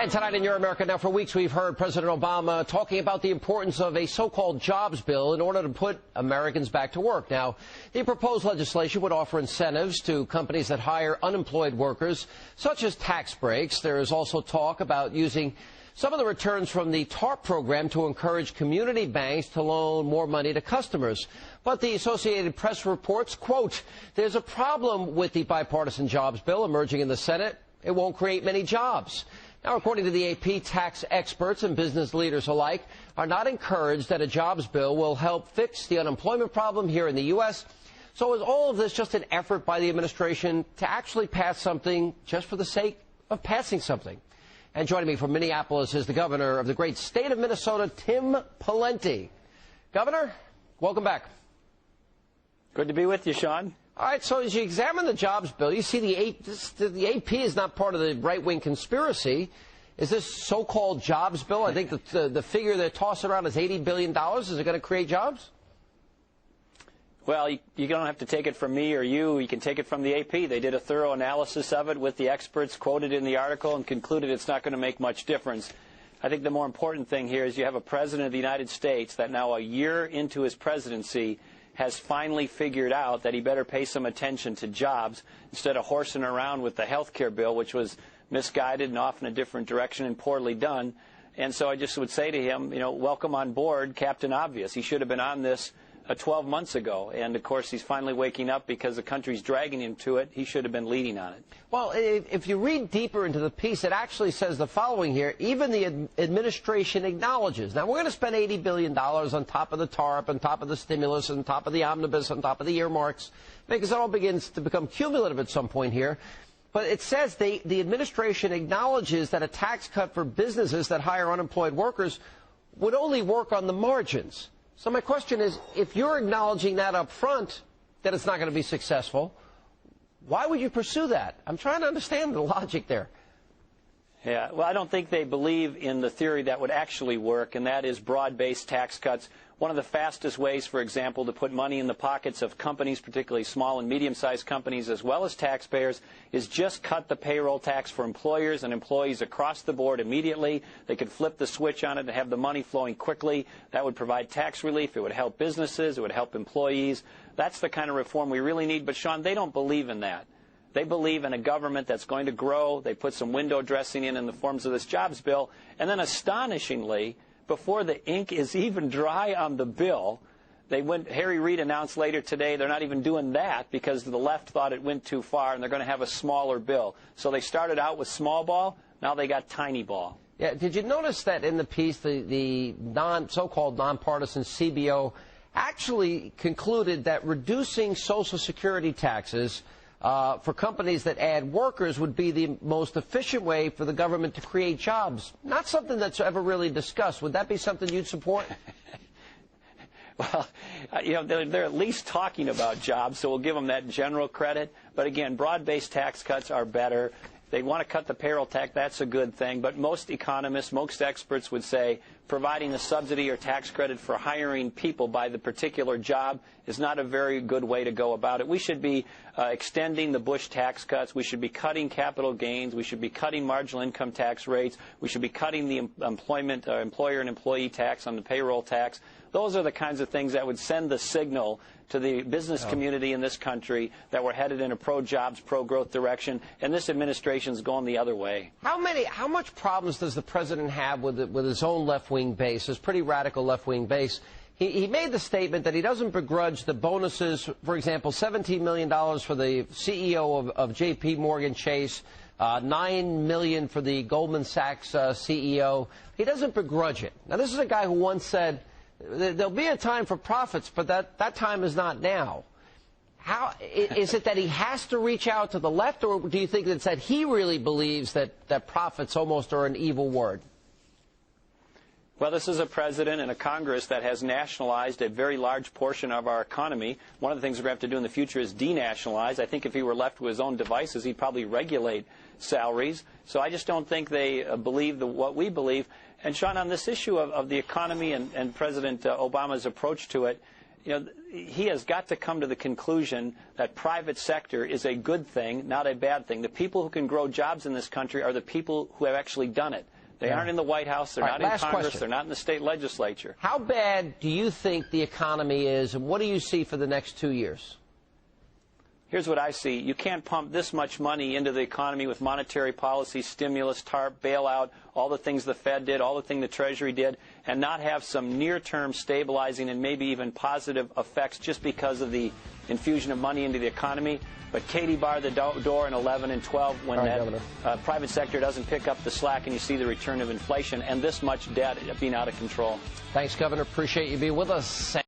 And tonight in Your America Now, for weeks we've heard President Obama talking about the importance of a so-called jobs bill in order to put Americans back to work. Now, the proposed legislation would offer incentives to companies that hire unemployed workers, such as tax breaks. There is also talk about using some of the returns from the TARP program to encourage community banks to loan more money to customers. But the Associated Press reports, quote, there's a problem with the bipartisan jobs bill emerging in the Senate. It won't create many jobs. Now, according to the AP, tax experts and business leaders alike are not encouraged that a jobs bill will help fix the unemployment problem here in the U.S. So is all of this just an effort by the administration to actually pass something just for the sake of passing something? And joining me from Minneapolis is the governor of the great state of Minnesota, Tim Pawlenty. Governor, welcome back. Good to be with you, Sean. All right, so as you examine the jobs bill, you see the AP is not part of the right-wing conspiracy. Is this so-called jobs bill? I think the figure they're tossing around is $80 billion. Is it going to create jobs? Well, you don't have to take it from me or you. You can take it from the AP. They did a thorough analysis of it with the experts quoted in the article and concluded it's not going to make much difference. I think the more important thing here is you have a president of the United States that now a year into his presidency has finally figured out that he better pay some attention to jobs instead of horsing around with the health care bill, which was misguided and off in a different direction and poorly done. And so I just would say to him, welcome on board, Captain Obvious. He should have been on this 12 months ago. And, of course, he's finally waking up because the country's dragging him to it. He should have been leading on it. Well, if you read deeper into the piece, it actually says the following here. Even the administration acknowledges. Now, we're going to spend $80 billion on top of the TARP, on top of the stimulus, on top of the omnibus, on top of the earmarks, because it all begins to become cumulative at some point here. But it says the administration acknowledges that a tax cut for businesses that hire unemployed workers would only work on the margins. So my question is, if you're acknowledging that up front, that it's not going to be successful, why would you pursue that? I'm trying to understand the logic there. Yeah, well, I don't think they believe in the theory that would actually work, and that is broad-based tax cuts. One of the fastest ways, for example, to put money in the pockets of companies, particularly small and medium-sized companies, as well as taxpayers, is just cut the payroll tax for employers and employees across the board immediately. They could flip the switch on it and have the money flowing quickly. That would provide tax relief. It would help businesses. It would help employees. That's the kind of reform we really need. But, Sean, they don't believe in that. They believe in a government that's going to grow. They put some window dressing in the forms of this jobs bill. And then, astonishingly, before the ink is even dry on the bill, Harry Reid announced later today they're not even doing that because the left thought it went too far and they're going to have a smaller bill. So they started out with small ball. Now they got tiny ball. Yeah, did you notice that in the piece the so-called nonpartisan CBO actually concluded that reducing Social Security taxes for companies that add workers would be the most efficient way for the government to create jobs? Not something that's ever really discussed. Would that be something you'd support? Well, they're at least talking about jobs, so we'll give them that general credit. But again, broad-based tax cuts are better. They want to cut the payroll tax. That's a good thing. But most economists, most experts would say providing a subsidy or tax credit for hiring people by the particular job is not a very good way to go about it. We should be extending the Bush tax cuts. We should be cutting capital gains. We should be cutting marginal income tax rates. We should be cutting the employer and employee tax on the payroll tax. Those are the kinds of things that would send the signal to the business community in this country that we're headed in a pro-jobs, pro-growth direction, and this administration's going the other way. How much problems does the president have with his own left-wing base, his pretty radical left-wing base? He made the statement that he doesn't begrudge the bonuses, for example, $17 million for the CEO of J.P. Morgan Chase, $9 million for the Goldman Sachs CEO. He doesn't begrudge it. Now, this is a guy who once said, there'll be a time for profits, but that time is not now. How is it that he has to reach out to the left, or do you think it's that he really believes that profits almost are an evil word? Well, this is a president and a Congress that has nationalized a very large portion of our economy. One of the things we're going to have to do in the future is denationalize. I think if he were left with his own devices, he'd probably regulate salaries. So I just don't think they believe what we believe. And, Sean, on this issue of the economy and President Obama's approach to it, he has got to come to the conclusion that private sector is a good thing, not a bad thing. The people who can grow jobs in this country are the people who have actually done it. They aren't in the White House. They're not in Congress. They're not in the state legislature. How bad do you think the economy is, and what do you see for the next 2 years? Here's what I see. You can't pump this much money into the economy with monetary policy, stimulus, TARP, bailout, all the things the Fed did, all the things the Treasury did, and not have some near-term stabilizing and maybe even positive effects just because of the infusion of money into the economy. But Katie bar the door in 11 and 12 when that private sector doesn't pick up the slack and you see the return of inflation and this much debt being out of control. Thanks, Governor. Appreciate you being with us.